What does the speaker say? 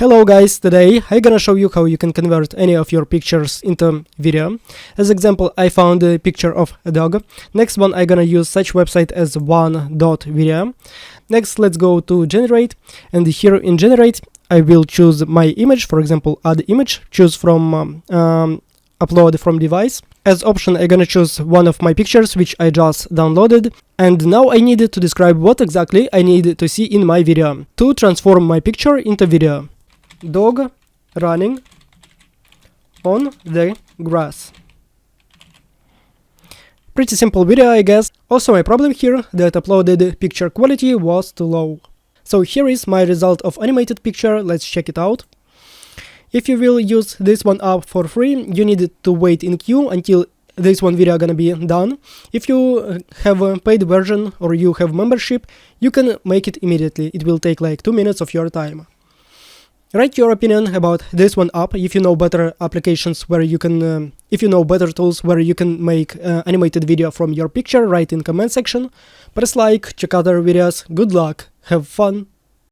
Hello guys, today I'm gonna show you how you can convert any of your pictures into video. As example, I found a picture of a dog. Next one, I'm gonna use such website as Wan.2.2. Next, let's go to generate, and here in generate I will choose my image, for example add image, choose from upload from device. As option, I'm gonna choose one of my pictures which I just downloaded, and now I need to describe what exactly I need to see in my video to transform my picture into video. Dog running on the grass. Pretty simple video, I guess. Also, my problem here that uploaded picture quality was too low. So here is my result of animated picture. Let's check it out. If you will use this one up for free, you need to wait in queue until this one video gonna be done. If you have a paid version or you have membership, you can make it immediately. It will take like 2 minutes of your time. Write your opinion about this one up. If you know better applications where you can, if you know better tools where you can make animated video from your picture, write in comment section. Press like, check other videos. Good luck, have fun.